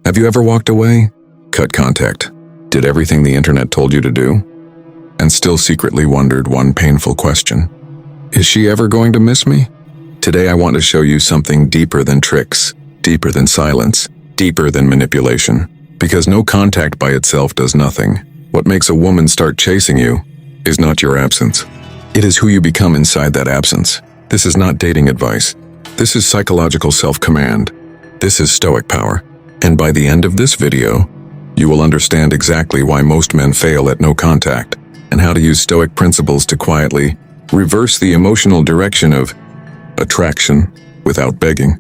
Have you ever walked away, cut contact, did everything the internet told you to do, and still secretly wondered one painful question? Is she ever going to miss me? Today I want to show you something deeper than tricks, deeper than silence, deeper than manipulation. Because no contact by itself does nothing. What makes a woman start chasing you is not your absence. It is who you become inside that absence. This is not dating advice. This is psychological self-command. This is Stoic power. And by the end of this video, you will understand exactly why most men fail at no contact, and how to use Stoic principles to quietly reverse the emotional direction of attraction without begging,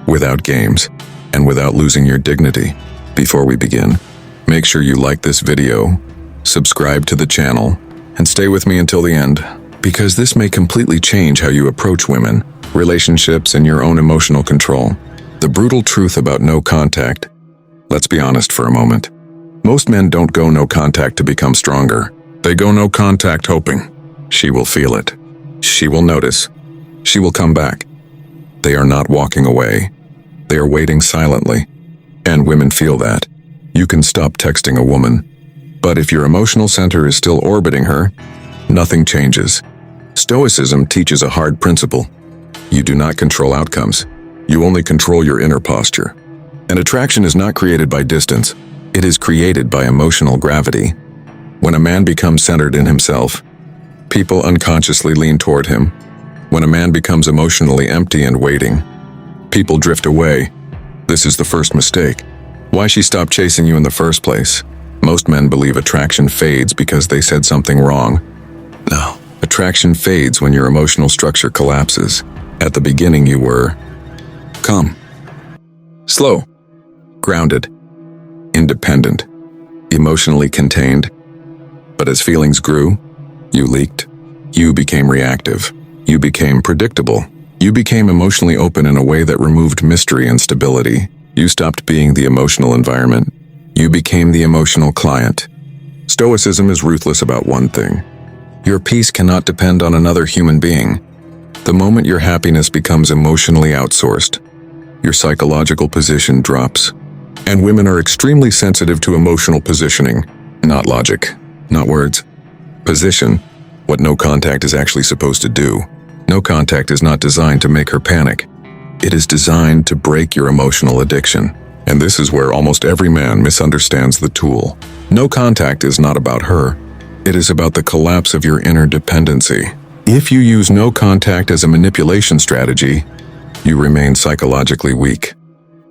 without games, and without losing your dignity. Before we begin, make sure you like this video, subscribe to the channel, and stay with me until the end, because this may completely change how you approach women, relationships, and your own emotional control. The brutal truth about no contact. Let's be honest for a moment. Most men don't go no contact to become stronger. They go no contact hoping she will feel it. She will notice. She will come back. They are not walking away. They are waiting silently. And women feel that. You can stop texting a woman, but if your emotional center is still orbiting her, nothing changes. Stoicism teaches a hard principle. You do not control outcomes. You only control your inner posture. And attraction is not created by distance. It is created by emotional gravity. When a man becomes centered in himself, people unconsciously lean toward him. When a man becomes emotionally empty and waiting, people drift away. This is the first mistake. Why she stopped chasing you in the first place? Most men believe attraction fades because they said something wrong. No, attraction fades when your emotional structure collapses. At the beginning you were calm, slow, grounded, independent, emotionally contained. But as feelings grew, you leaked. You became reactive. You became predictable. You became emotionally open in a way that removed mystery and stability. You stopped being the emotional environment. You became the emotional client. Stoicism is ruthless about one thing. Your peace cannot depend on another human being. The moment your happiness becomes emotionally outsourced, your psychological position drops. And women are extremely sensitive to emotional positioning, not logic, not words. Position, what no contact is actually supposed to do. No contact is not designed to make her panic. It is designed to break your emotional addiction. And this is where almost every man misunderstands the tool. No contact is not about her. It is about the collapse of your inner dependency. If you use no contact as a manipulation strategy, you remain psychologically weak.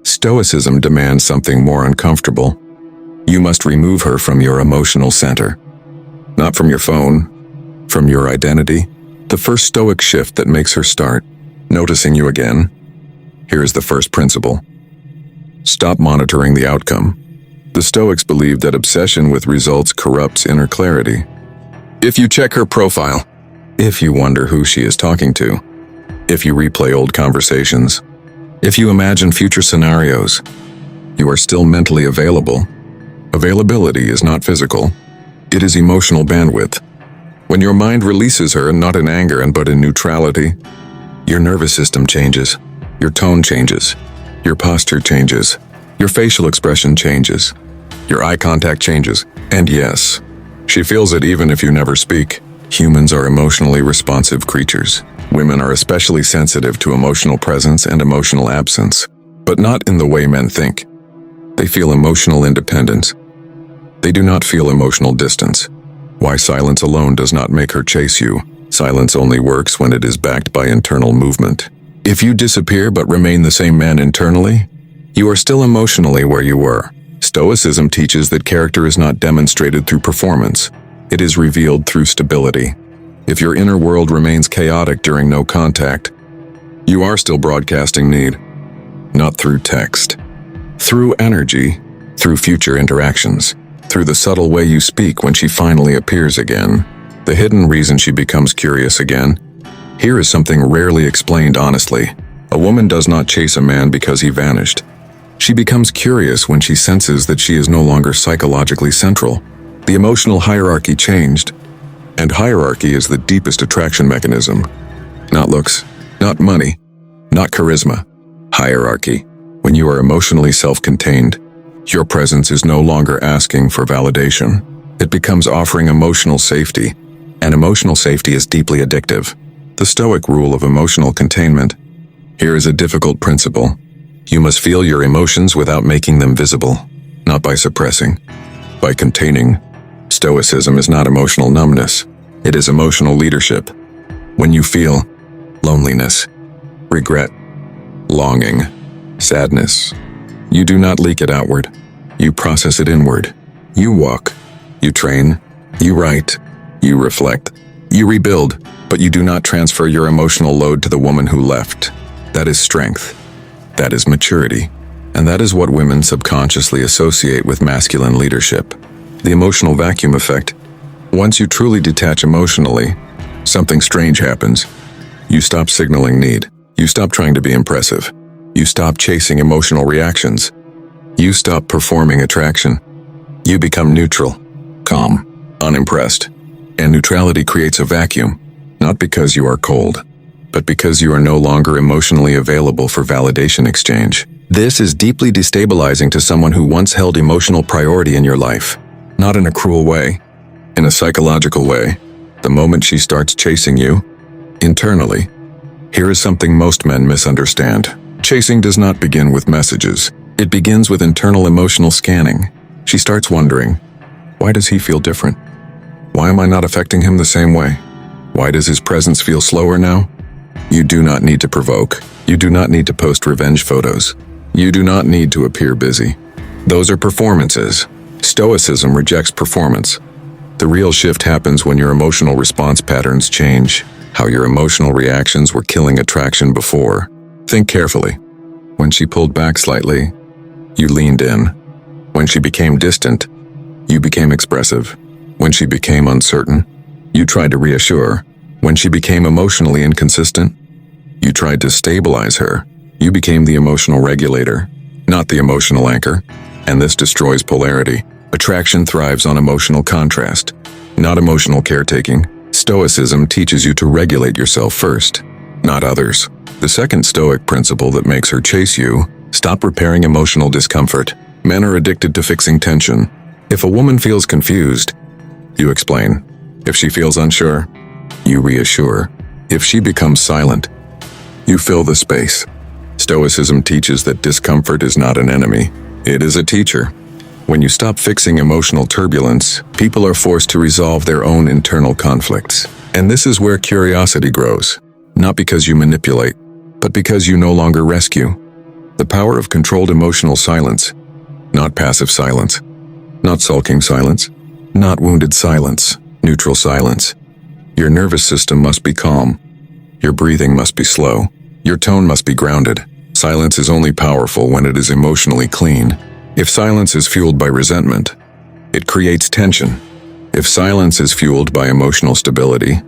Stoicism demands something more uncomfortable. You must remove her from your emotional center. Not from your phone, from your identity. The first Stoic shift that makes her start noticing you again. Here is the first principle. Stop monitoring the outcome. The Stoics believe that obsession with results corrupts inner clarity. If you check her profile, if you wonder who she is talking to, if you replay old conversations, if you imagine future scenarios, you are still mentally available. Availability is not physical. It is emotional bandwidth. When your mind releases her, not in anger but in neutrality, your nervous system changes, your tone changes, your posture changes, your facial expression changes, your eye contact changes, and yes, she feels it even if you never speak. Humans are emotionally responsive creatures. Women are especially sensitive to emotional presence and emotional absence, but not in the way men think. They feel emotional independence. They do not feel emotional distance. Why silence alone does not make her chase you. Silence only works when it is backed by internal movement. If you disappear but remain the same man internally, you are still emotionally where you were. Stoicism teaches that character is not demonstrated through performance. It is revealed through stability. If your inner world remains chaotic during no contact, you are still broadcasting need. Not through text. Through energy, through future interactions, through the subtle way you speak when she finally appears again, the hidden reason she becomes curious again. Here is something rarely explained honestly. A woman does not chase a man because he vanished. She becomes curious when she senses that she is no longer psychologically central. The emotional hierarchy changed, and hierarchy is the deepest attraction mechanism. Not looks, not money, not charisma. Hierarchy. When you are emotionally self-contained, Your presence is no longer asking for validation. It becomes offering emotional safety, and emotional safety is deeply addictive. The Stoic rule of emotional containment. Here is a difficult principle. You must feel your emotions without making them visible, not by suppressing, by containing. Stoicism is not emotional numbness. It is emotional leadership. When you feel loneliness, regret, longing, sadness, you do not leak it outward. You process it inward. You walk, you train, you write, you reflect, you rebuild, but you do not transfer your emotional load to the woman who left. That is strength. That is maturity. And that is what women subconsciously associate with masculine leadership. The emotional vacuum effect. Once you truly detach emotionally, something strange happens. You stop signaling need. You stop trying to be impressive. You stop chasing emotional reactions. You stop performing attraction. You become neutral, calm, unimpressed. And neutrality creates a vacuum, not because you are cold, but because you are no longer emotionally available for validation exchange. This is deeply destabilizing to someone who once held emotional priority in your life. Not in a cruel way, in a psychological way. The moment she starts chasing you, internally, here is something most men misunderstand. Chasing does not begin with messages. It begins with internal emotional scanning. She starts wondering, why does he feel different? Why am I not affecting him the same way? Why does his presence feel slower now? You do not need to provoke. You do not need to post revenge photos. You do not need to appear busy. Those are performances. Stoicism rejects performance. The real shift happens when your emotional response patterns change. How your emotional reactions were killing attraction before. Think carefully. When she pulled back slightly, you leaned in. When she became distant, you became expressive. When she became uncertain, you tried to reassure. When she became emotionally inconsistent, you tried to stabilize her. You became the emotional regulator, not the emotional anchor. And this destroys polarity. Attraction thrives on emotional contrast, not emotional caretaking. Stoicism teaches you to regulate yourself first, not others. The second Stoic principle that makes her chase you: stop repairing emotional discomfort. Men are addicted to fixing tension. If a woman feels confused, you explain. If she feels unsure, you reassure. If she becomes silent, you fill the space. Stoicism teaches that discomfort is not an enemy. It is a teacher. When you stop fixing emotional turbulence, people are forced to resolve their own internal conflicts. And this is where curiosity grows. Not because you manipulate, but because you no longer rescue. The power of controlled emotional silence. Not passive silence. Not sulking silence. Not wounded silence. Neutral silence. Your nervous system must be calm. Your breathing must be slow. Your tone must be grounded. Silence is only powerful when it is emotionally clean. If silence is fueled by resentment, it creates tension. If silence is fueled by emotional stability,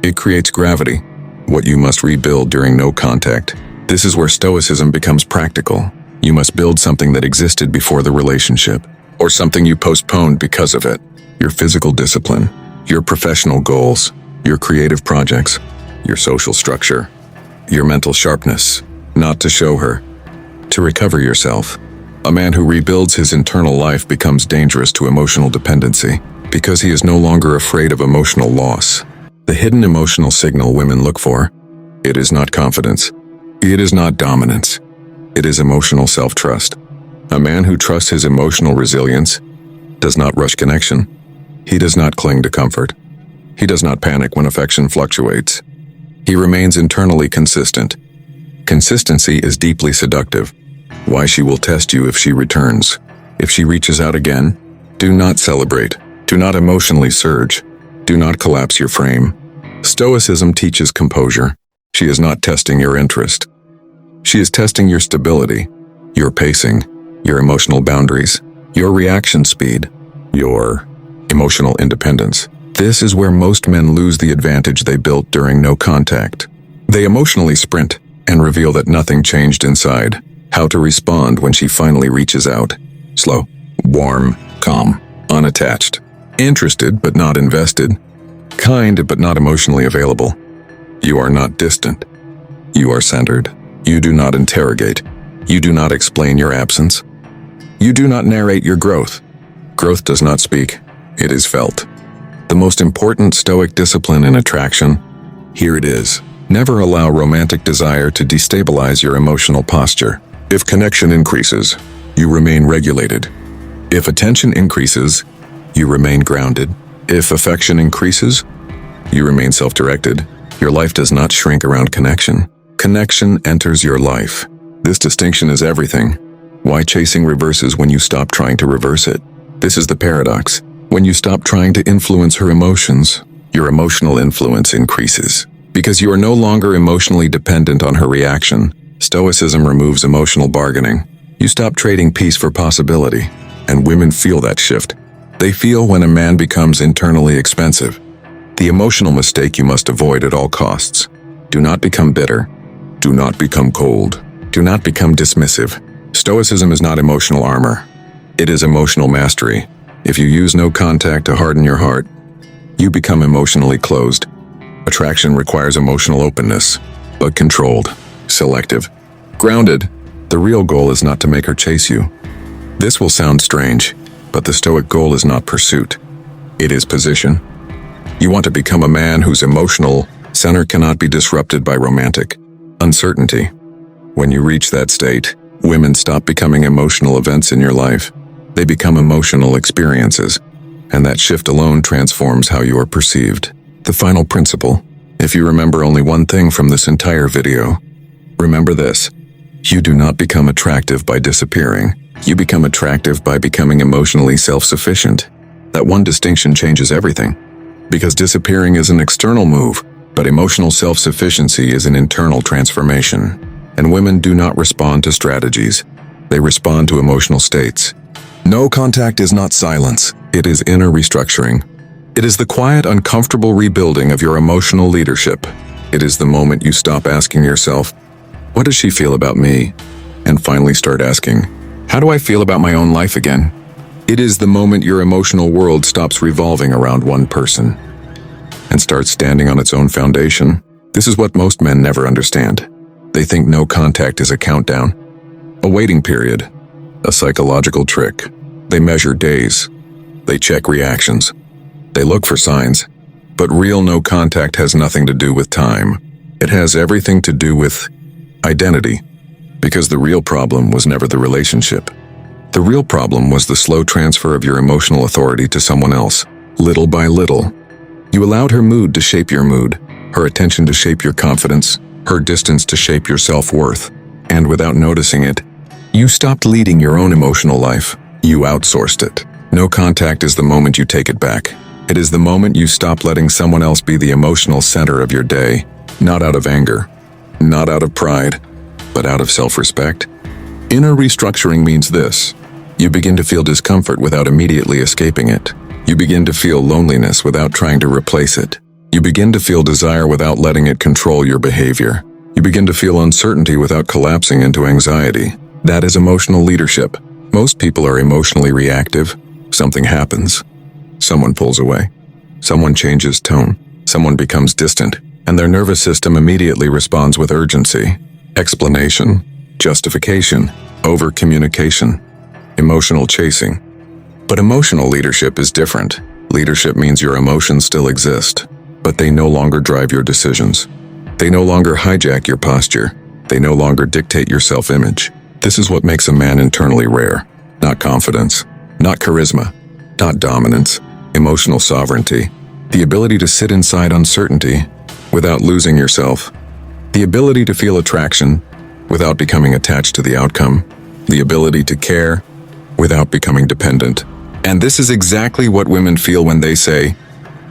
it creates gravity, what you must rebuild during no contact. This is where Stoicism becomes practical. You must build something that existed before the relationship, or something you postponed because of it. Your physical discipline, your professional goals, your creative projects, your social structure, your mental sharpness, not to show her, to recover yourself. A man who rebuilds his internal life becomes dangerous to emotional dependency because he is no longer afraid of emotional loss. The hidden emotional signal women look for, it is not confidence. It is not dominance. It is emotional self-trust. A man who trusts his emotional resilience does not rush connection. He does not cling to comfort. He does not panic when affection fluctuates. He remains internally consistent. Consistency is deeply seductive. Why she will test you if she returns. If she reaches out again, do not celebrate. Do not emotionally surge. Do not collapse your frame. Stoicism teaches composure. She is not testing your interest. She is testing your stability, your pacing, your emotional boundaries, your reaction speed, your emotional independence. This is where most men lose the advantage they built during no contact. They emotionally sprint and reveal that nothing changed inside. How to respond when she finally reaches out. Slow, warm, calm, unattached. Interested but not invested. Kind but not emotionally available. You are not distant. You are centered. You do not interrogate. You do not explain your absence. You do not narrate your growth. Growth does not speak, it is felt. The most important Stoic discipline in attraction, here it is. Never allow romantic desire to destabilize your emotional posture. If connection increases, you remain regulated. If attention increases, you remain grounded. If affection increases, you remain self-directed. Your life does not shrink around connection. Connection enters your life. This distinction is everything. Why chasing reverses when you stop trying to reverse it? This is the paradox. When you stop trying to influence her emotions, your emotional influence increases. Because you are no longer emotionally dependent on her reaction, Stoicism removes emotional bargaining. You stop trading peace for possibility. And women feel that shift. They feel when a man becomes internally expensive. The emotional mistake you must avoid at all costs. Do not become bitter. Do not become cold. Do not become dismissive. Stoicism is not emotional armor. It is emotional mastery. If you use no contact to harden your heart, you become emotionally closed. Attraction requires emotional openness, but controlled, selective, grounded. The real goal is not to make her chase you. This will sound strange, but the Stoic goal is not pursuit. It is position. You want to become a man whose emotional center cannot be disrupted by romantic uncertainty. When you reach that state, women stop becoming emotional events in your life. They become emotional experiences, and that shift alone transforms how you are perceived. The final principle. If you remember only one thing from this entire video, remember this. You do not become attractive by disappearing. You become attractive by becoming emotionally self-sufficient. That one distinction changes everything. Because disappearing is an external move, but emotional self-sufficiency is an internal transformation. And women do not respond to strategies. They respond to emotional states. No contact is not silence. It is inner restructuring. It is the quiet, uncomfortable rebuilding of your emotional leadership. It is the moment you stop asking yourself, what does she feel about me? And finally start asking, how do I feel about my own life again? It is the moment your emotional world stops revolving around one person and starts standing on its own foundation. This is what most men never understand. They think no contact is a countdown, a waiting period, a psychological trick. They measure days. They check reactions. They look for signs. But real no contact has nothing to do with time. It has everything to do with identity. Because the real problem was never the relationship. The real problem was the slow transfer of your emotional authority to someone else, little by little. You allowed her mood to shape your mood, her attention to shape your confidence, her distance to shape your self-worth. And without noticing it, you stopped leading your own emotional life. You outsourced it. No contact is the moment you take it back. It is the moment you stop letting someone else be the emotional center of your day, not out of anger, not out of pride, but out of self-respect. Inner restructuring means this. You begin to feel discomfort without immediately escaping it. You begin to feel loneliness without trying to replace it. You begin to feel desire without letting it control your behavior. You begin to feel uncertainty without collapsing into anxiety. That is emotional leadership. Most people are emotionally reactive. Something happens. Someone pulls away. Someone changes tone. Someone becomes distant, and their nervous system immediately responds with urgency, explanation, justification, over-communication, emotional chasing. But emotional leadership is different. Leadership means your emotions still exist, but they no longer drive your decisions. They no longer hijack your posture. They no longer dictate your self-image. This is what makes a man internally rare. Not confidence, not charisma, not dominance, emotional sovereignty. The ability to sit inside uncertainty without losing yourself. The ability to feel attraction without becoming attached to the outcome. The ability to care without becoming dependent. And this is exactly what women feel when they say,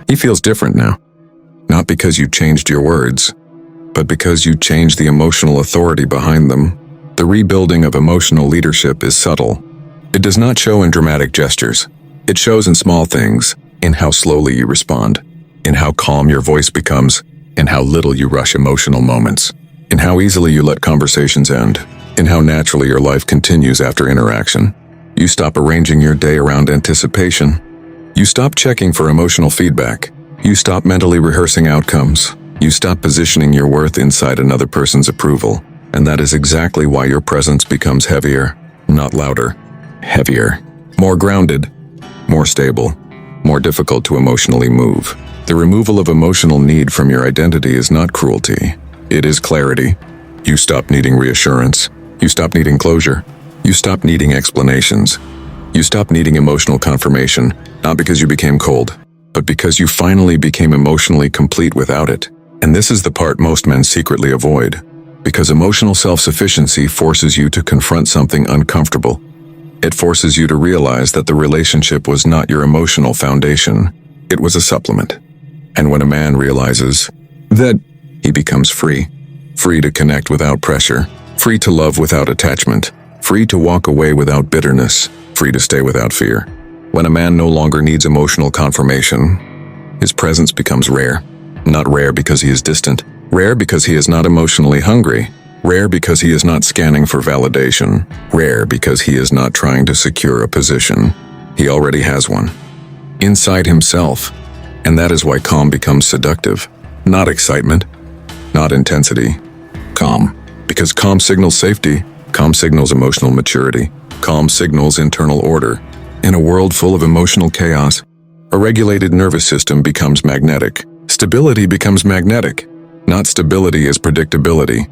he feels different now. Not because you changed your words, but because you changed the emotional authority behind them. The rebuilding of emotional leadership is subtle. It does not show in dramatic gestures. It shows in small things, in how slowly you respond, in how calm your voice becomes, in how little you rush emotional moments, in how easily you let conversations end, in how naturally your life continues after interaction. You stop arranging your day around anticipation. You stop checking for emotional feedback. You stop mentally rehearsing outcomes. You stop positioning your worth inside another person's approval. And that is exactly why your presence becomes heavier, not louder. heavier, more grounded, more stable, more difficult to emotionally move. The removal of emotional need from your identity is not cruelty. It is clarity. You stop needing reassurance. You stop needing closure. You stop needing explanations. You stop needing emotional confirmation, not because you became cold, but because you finally became emotionally complete without it. And this is the part most men secretly avoid, because emotional self-sufficiency forces you to confront something uncomfortable. It forces you to realize that the relationship was not your emotional foundation. It was a supplement. And when a man realizes that, he becomes free. Free to connect without pressure. Free to love without attachment. Free to walk away without bitterness. Free to stay without fear. When a man no longer needs emotional confirmation, his presence becomes rare. Not rare because he is distant. Rare because he is not emotionally hungry. Rare because he is not scanning for validation. Rare because he is not trying to secure a position. He already has one. Inside himself. And that is why calm becomes seductive. Not excitement. Not intensity. Calm. Because calm signals safety. Calm signals emotional maturity. Calm signals internal order. In a world full of emotional chaos, a regulated nervous system becomes magnetic. Stability becomes magnetic. Not stability as predictability,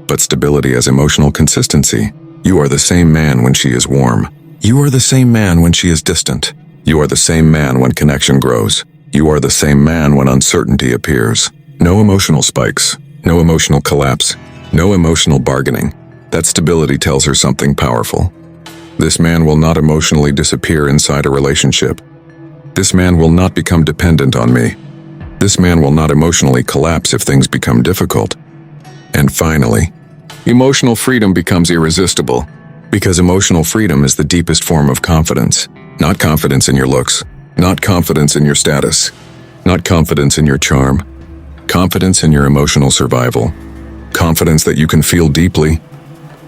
but stability as emotional consistency. You are the same man when she is warm. You are the same man when she is distant. You are the same man when connection grows. You are the same man when uncertainty appears. No emotional spikes. No emotional collapse. No emotional bargaining. That stability tells her something powerful. This man will not emotionally disappear inside a relationship. This man will not become dependent on me. This man will not emotionally collapse if things become difficult. And finally, emotional freedom becomes irresistible, because emotional freedom is the deepest form of confidence. Not confidence in your looks, not confidence in your status, not confidence in your charm. Confidence in your emotional survival. Confidence that you can feel deeply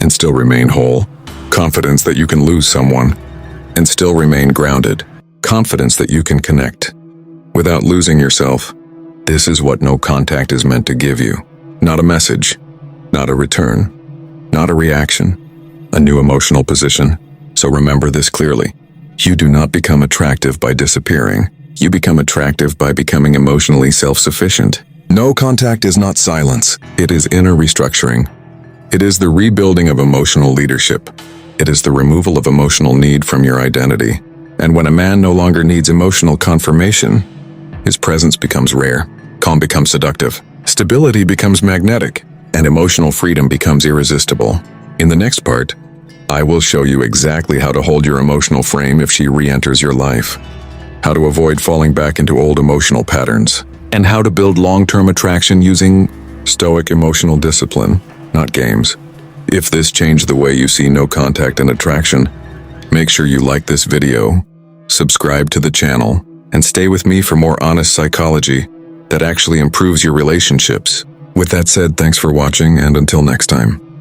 and still remain whole. Confidence that you can lose someone and still remain grounded. Confidence that you can connect without losing yourself. This is what no contact is meant to give you. Not a message, not a return, not a reaction, a new emotional position. So remember this clearly. You do not become attractive by disappearing. You become attractive by becoming emotionally self-sufficient. No contact is not silence. It is inner restructuring. It is the rebuilding of emotional leadership. It is the removal of emotional need from your identity. And when a man no longer needs emotional confirmation, his presence becomes rare, calm becomes seductive, stability becomes magnetic, and emotional freedom becomes irresistible. In the next part, I will show you exactly how to hold your emotional frame if she re-enters your life, how to avoid falling back into old emotional patterns, and how to build long-term attraction using Stoic emotional discipline, not games. If this changed the way you see no contact and attraction, make sure you like this video, subscribe to the channel, and stay with me for more honest psychology that actually improves your relationships. With that said, thanks for watching, and until next time.